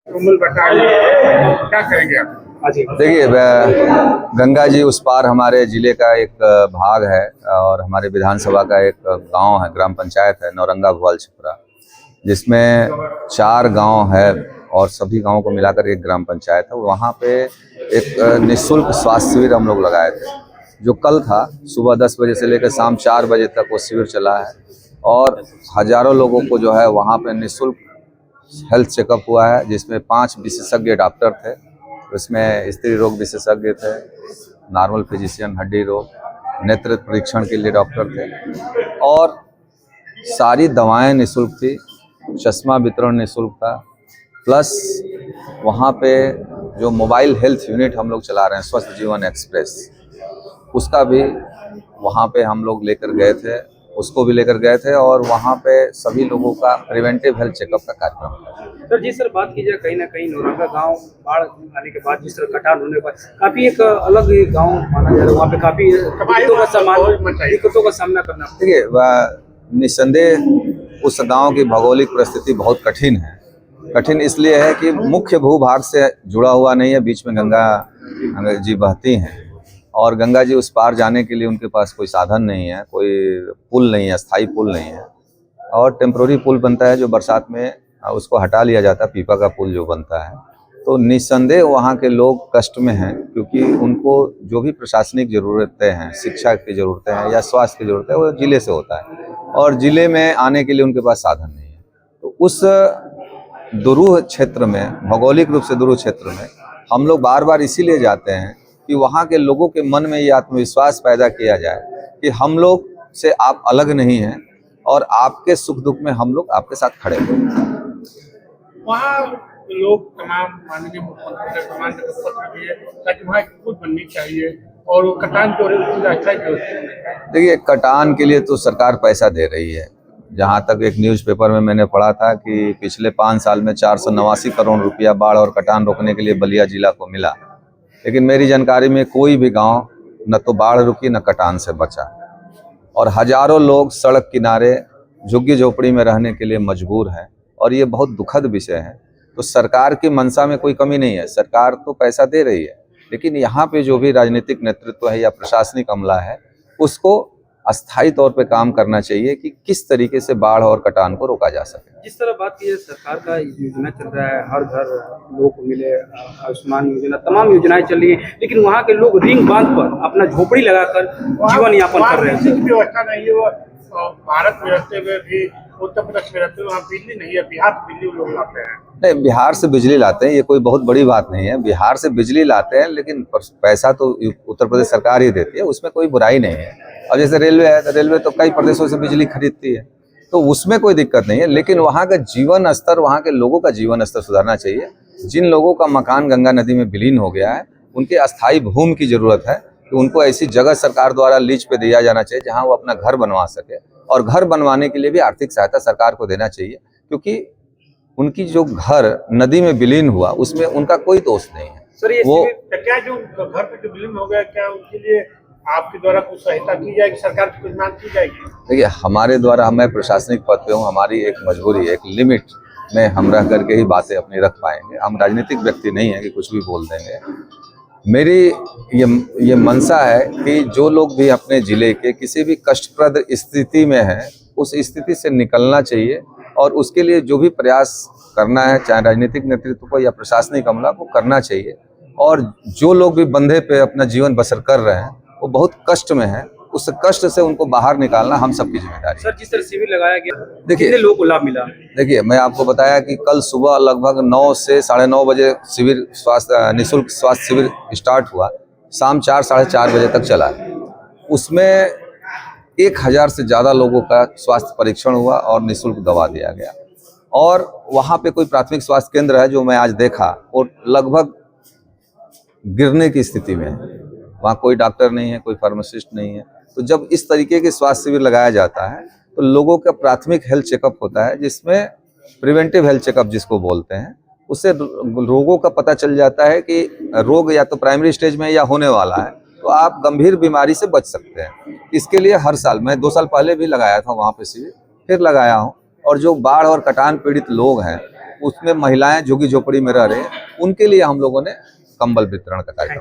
तुमुल बताइए, क्या करेंगे आप? देखिए, गंगा जी उस पार हमारे जिले का एक भाग है और हमारे विधानसभा का एक गांव है, ग्राम पंचायत है नौरंगा भुआल छपरा, जिसमें 4 गांव है और सभी गांवों को मिलाकर एक ग्राम पंचायत है। वहाँ पे एक निःशुल्क स्वास्थ्य शिविर हम लोग लगाए थे, जो कल था। सुबह 10 बजे से लेकर शाम 4 बजे तक वो शिविर चला है और हजारों लोगों को जो है वहाँ पे निःशुल्क हेल्थ चेकअप हुआ है, जिसमें 5 विशेषज्ञ डॉक्टर थे। उसमें स्त्री रोग विशेषज्ञ थे, नॉर्मल फिजिशियन, हड्डी रोग, नेत्र परीक्षण के लिए डॉक्टर थे और सारी दवाएं निःशुल्क थी। चश्मा वितरण निःशुल्क था। प्लस वहाँ पे जो मोबाइल हेल्थ यूनिट हम लोग चला रहे हैं, स्वस्थ जीवन एक्सप्रेस, उसका भी वहाँ पे हम लोग लेकर गए थे, उसको भी लेकर गए थे और वहाँ पे सभी लोगों का प्रिवेंटिव हेल्थ चेकअप का कार्यक्रम था। सर जी, सर बात की जाए कहीं ना कहीं नौरंगा गांव बाढ़ आने के बाद जिस तरह कटान होने पर काफी एक अलग गांव माना जा रहा है, वहाँ पे काफी दिक्कतों का सामना करना। देखिए, निस्संदेह उस गांव की भौगोलिक परिस्थिति बहुत कठिन है। कठिन इसलिए है कि मुख्य भूभाग से जुड़ा हुआ नहीं है, बीच में गंगा जी बहती हैं और गंगा जी उस पार जाने के लिए उनके पास कोई साधन नहीं है, कोई पुल नहीं है, स्थायी पुल नहीं है और टेम्प्रोरी पुल बनता है जो बरसात में उसको हटा लिया जाता है, पीपा का पुल जो बनता है। तो निस्संदेह वहाँ के लोग कष्ट में हैं, क्योंकि उनको जो भी प्रशासनिक ज़रूरतें हैं, शिक्षा की ज़रूरतें हैं या स्वास्थ्य की ज़रूरत है, वो ज़िले से होता है और ज़िले में आने के लिए उनके पास साधन नहीं है। तो उस दुरूह क्षेत्र में, भौगोलिक रूप से दुरूह क्षेत्र में हम लोग बार बार इसीलिए जाते हैं कि वहाँ के लोगों के मन में ये आत्मविश्वास पैदा किया जाए कि हम लोग से आप अलग नहीं हैं और आपके सुख दुख में हम लोग आपके साथ खड़े हैं। वहाँ लोग तमाम माननीय मुख्यमंत्री का प्रमाण पत्र दिए ताकि वहाँ पुल बननी चाहिए और वो कटान को अच्छा देखिए, कटान के लिए तो सरकार पैसा दे रही है। जहाँ तक एक न्यूज़पेपर में मैंने पढ़ा था कि पिछले 5 साल में 489 करोड़ रुपया बाढ़ और कटान रोकने के लिए बलिया जिला को मिला, लेकिन मेरी जानकारी में कोई भी गांव न तो बाढ़ रुकी न कटान से बचा और हजारों लोग सड़क किनारे झुग्गी झोपड़ी में रहने के लिए मजबूर हैं और ये बहुत दुखद विषय है। तो सरकार की मंशा में कोई कमी नहीं है, सरकार तो पैसा दे रही है, लेकिन यहाँ पे जो भी राजनीतिक नेतृत्व है या प्रशासनिक अमला है, उसको अस्थायी तौर पे काम करना चाहिए कि किस तरीके से बाढ़ और कटान को रोका जा सके। जिस तरह बात की जाए, सरकार का योजना चल रहा है, हर घर लोगों को मिले, आयुष्मान योजना, तमाम योजनाएं चल रही है, लेकिन वहाँ के लोग रिंग बांध पर अपना झोपड़ी लगाकर जीवन यापन कर रहे हैं। व्यवस्था नहीं है, वो भारत में रहते हुए भी उत्तर प्रदेश में रहते हुए वहाँ बिजली नहीं है। बिहार से बिजली लोग लाते हैं। नहीं, बिहार से बिजली लाते हैं, ये कोई बहुत बड़ी बात नहीं है। बिहार से बिजली लाते हैं, लेकिन पैसा तो उत्तर प्रदेश सरकार ही देती है, उसमें कोई बुराई नहीं है। और जैसे रेलवे है, तो रेलवे तो कई प्रदेशों से बिजली खरीदती है, तो उसमें कोई दिक्कत नहीं है। लेकिन वहाँ का जीवन स्तर, वहाँ के लोगों का जीवन स्तर सुधारना चाहिए। जिन लोगों का मकान गंगा नदी में विलीन हो गया है, उनके अस्थायी भूमि की जरूरत है, कि उनको ऐसी जगह सरकार द्वारा लीज पे दिया जाना चाहिए जहाँ वो अपना घर बनवा सके और घर बनवाने के लिए भी आर्थिक सहायता सरकार को देना चाहिए, क्योंकि उनकी जो घर नदी में विलीन हुआ उसमें उनका कोई दोष नहीं है। सर, ये वो क्या जो घर पे जो विलीन हो गया, क्या उनके लिए आपके द्वारा कुछ सहायता की जाएगी, सरकार की कुछ मांग की जाएगी? देखिए, हमारे द्वारा, मैं प्रशासनिक पद पे हूँ, हमारी एक मजबूरी है, एक लिमिट में हम रह करके ही बातें अपनी रख पाएंगे। हम राजनीतिक व्यक्ति नहीं है कि कुछ भी बोल देंगे। मेरी ये मंशा है कि जो लोग भी अपने जिले के किसी भी कष्टप्रद स्थिति में हैं, उस स्थिति से निकलना चाहिए और उसके लिए जो भी प्रयास करना है, चाहे राजनीतिक नेतृत्व को या प्रशासनिक अमला को, करना चाहिए। और जो लोग भी बंधे पे अपना जीवन बसर कर रहे हैं, वो बहुत कष्ट में है, उस कष्ट से उनको बाहर निकालना हम सबकी जिम्मेदारी है। सर, जिस तरह शिविर लगाया गया, देखिए, कितने लोगों को लाभ मिला? देखिए, मैं आपको बताया कि कल सुबह लगभग 9 से 9:30 बजे शिविर, निःशुल्क स्वास्थ्य शिविर स्टार्ट हुआ, शाम 4 साढ़े 4 बजे तक चला। उसमें 1000 से ज़्यादा लोगों का स्वास्थ्य परीक्षण हुआ और निःशुल्क दवा दिया गया। और वहाँ पे कोई प्राथमिक स्वास्थ्य केंद्र है जो मैं आज देखा, वो लगभग गिरने की स्थिति में है। वहाँ कोई डॉक्टर नहीं है, कोई फार्मासिस्ट नहीं है। तो जब इस तरीके के स्वास्थ्य शिविर लगाया जाता है तो लोगों का प्राथमिक हेल्थ चेकअप होता है, जिसमें प्रिवेंटिव हेल्थ चेकअप जिसको बोलते हैं, उससे रोगों का पता चल जाता है कि रोग या तो प्राइमरी स्टेज में या होने वाला है, तो आप गंभीर बीमारी से बच सकते हैं। इसके लिए हर साल, मैं 2 साल पहले भी लगाया था वहाँ पे शिविर, फिर लगाया हूँ। और जो बाढ़ और कटान पीड़ित लोग हैं, उसमें महिलाएं झुग्गी झोपड़ी में रह रहे हैं, उनके लिए हम लोगों ने कंबल वितरण का कार्यक्रम